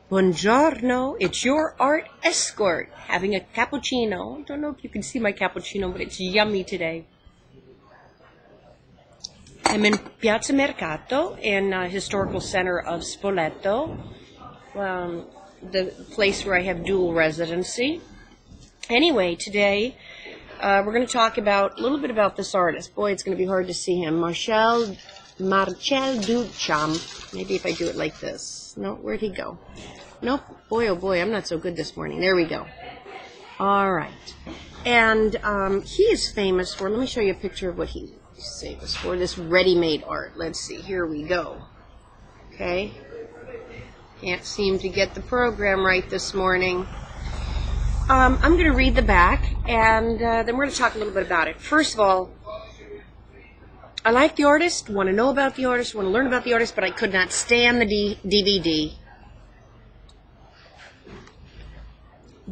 Buongiorno, it's your art escort having a cappuccino. I don't know if you can see my cappuccino, but it's yummy today. I'm in Piazza Mercato in historical center of Spoleto, the place where I have dual residency. Anyway, today we're going to talk about a little bit about this artist. Boy, it's going to be hard to see him. Marcel Duchamp. Maybe if I do it like this. No, where'd he go? Nope. Boy, oh boy, I'm not so good this morning. There we go. All right. And he is famous for, let me show you a picture of what he's famous for, this ready-made art. Let's see. Here we go. Okay. Can't seem to get the program right this morning. I'm going to read the back, and then we're going to talk a little bit about it. First of all, I like the artist, want to know about the artist, want to learn about the artist, but I could not stand the DVD.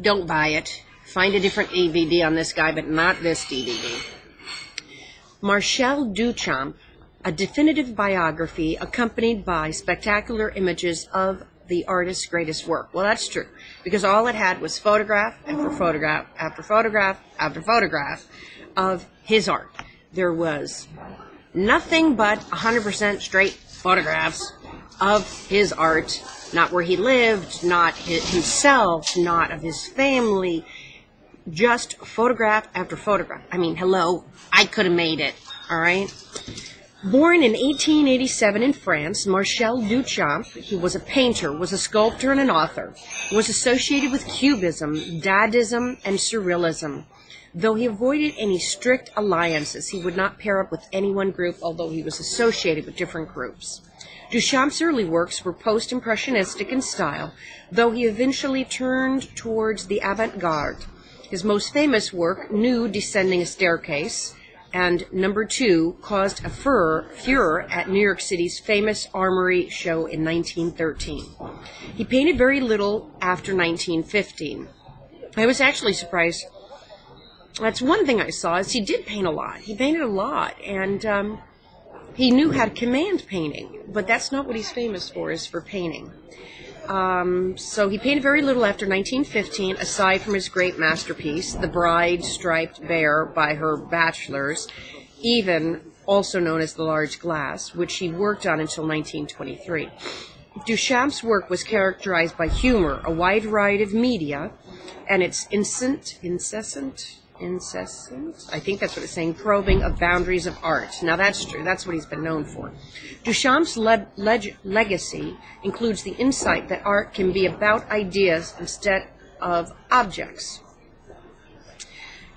Don't buy it. Find a different DVD on this guy, but not this DVD. Marcel Duchamp, a definitive biography accompanied by spectacular images of the artist's greatest work. Well, that's true, because all it had was photograph after photograph after photograph after photograph of his art. There was nothing but 100% straight photographs of his art, not where he lived, not himself, not of his family, just photograph after photograph. I mean, hello, I could have made it, all right? Born in 1887 in France, Marcel Duchamp, he was a painter, was a sculptor, and an author, was associated with Cubism, Dadaism, and Surrealism. Though he avoided any strict alliances, he would not pair up with any one group, although he was associated with different groups. Duchamp's early works were post-impressionistic in style, though he eventually turned towards the avant-garde. His most famous work, Nude Descending a Staircase, and Number 2, caused a furor at New York City's famous Armory show in 1913. He painted very little after 1915. I was actually surprised. That's one thing I saw, is he did paint a lot. He painted a lot, and he knew how to command painting, but that's not what he's famous for, is for painting. So he painted very little after 1915, aside from his great masterpiece, The Bride Striped Bare by her bachelors, even also known as The Large Glass, which he worked on until 1923. Duchamp's work was characterized by humor, a wide variety of media, and its incessant, I think that's what it's saying, probing of boundaries of art. Now that's true, that's what he's been known for. Duchamp's legacy includes the insight that art can be about ideas instead of objects.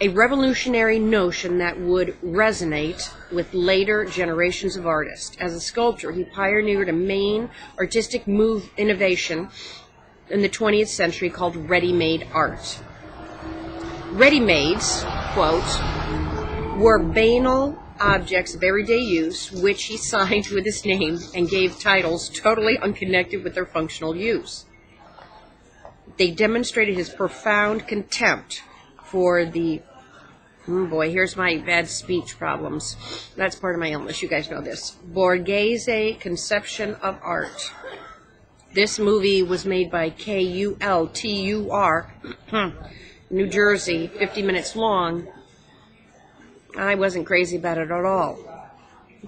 A revolutionary notion that would resonate with later generations of artists. As a sculptor, he pioneered a main artistic innovation in the 20th century called ready-made art. Ready-mades, quote, were banal objects of everyday use, which he signed with his name and gave titles totally unconnected with their functional use. They demonstrated his profound contempt for the, boy, here's my bad speech problems. That's part of my illness, you guys know this. Borghese conception of art. This movie was made by KULTUR, New Jersey, 50 minutes long. I wasn't crazy about it at all.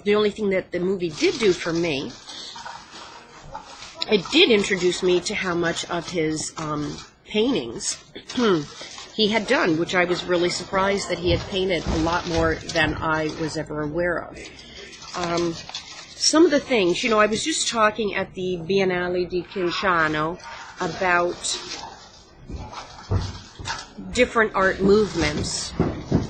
The only thing that the movie did do for me, it did introduce me to how much of his paintings he had done, which I was really surprised that he had painted a lot more than I was ever aware of. Some of the things, I was just talking at the Biennale di Cinciano about different art movements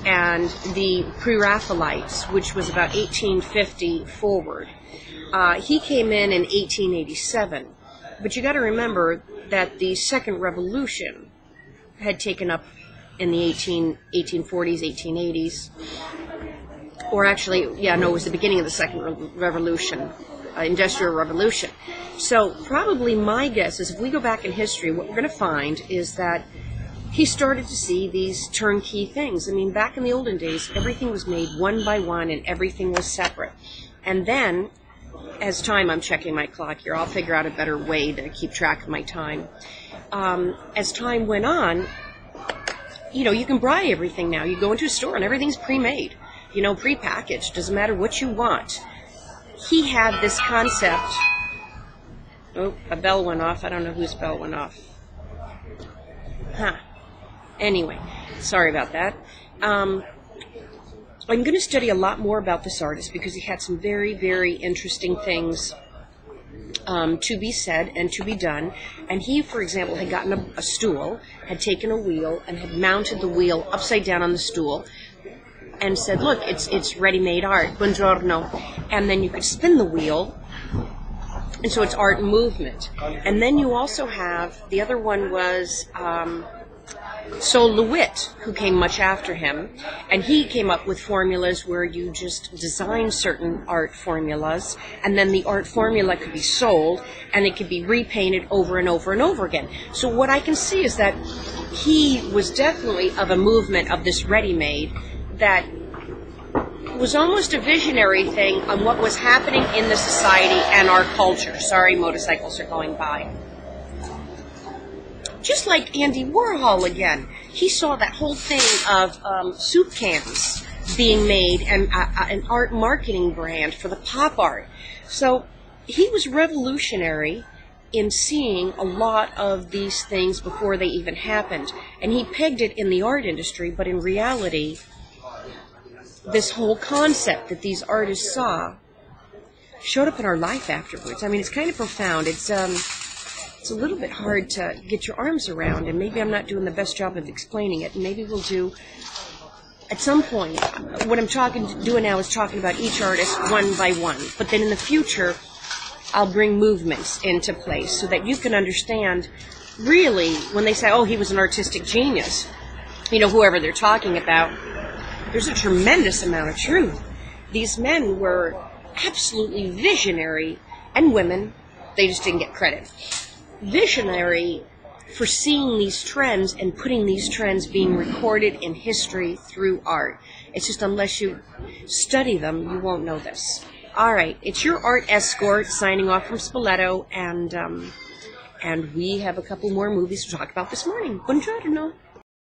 and the Pre-Raphaelites, which was about 1850 forward. He came in 1887, but you got to remember that the Second Revolution had taken up in the 1840s, 1880s, or actually, it was the beginning of the Second Revolution, Industrial Revolution. So probably my guess is if we go back in history, what we're going to find is that he started to see these turnkey things. I mean, back in the olden days, everything was made one by one and everything was separate. And then as time, I'm checking my clock here. I'll figure out a better way to keep track of my time. As time went on, you know, you can buy everything now. You go into a store and everything's pre-made, you know, pre-packaged. Doesn't matter what you want. He had this concept. Oh, a bell went off. I don't know whose bell went off. Huh. Anyway, sorry about that. I'm going to study a lot more about this artist because he had some very, very interesting things to be said and to be done. And he, for example, had gotten a stool, had taken a wheel, and had mounted the wheel upside down on the stool, and said, "Look, it's ready-made art. Buongiorno." And then you could spin the wheel, and so it's art and movement. And then you also have, the other one was Sol LeWitt, who came much after him, and he came up with formulas where you just design certain art formulas, and then the art formula could be sold, and it could be repainted over and over and over again. So what I can see is that he was definitely of a movement of this ready-made that was almost a visionary thing on what was happening in the society and our culture. Sorry, motorcycles are going by. Just like Andy Warhol again, he saw that whole thing of soup cans being made and an art marketing brand for the pop art. So he was revolutionary in seeing a lot of these things before they even happened. And he pegged it in the art industry, but in reality, this whole concept that these artists saw showed up in our life afterwards. I mean, it's kind of profound. It's a little bit hard to get your arms around, and maybe I'm not doing the best job of explaining it. And maybe we'll do, at some point, what I'm doing now is talking about each artist one by one. But then in the future, I'll bring movements into place so that you can understand, really, when they say, oh, he was an artistic genius, you know, whoever they're talking about, there's a tremendous amount of truth. These men were absolutely visionary, and women, they just didn't get credit. Visionary for seeing these trends and putting these trends being recorded in history through art. It's just unless you study them, you won't know this. All right, it's your art escort signing off from Spoleto, and we have a couple more movies to talk about this morning. Buongiorno.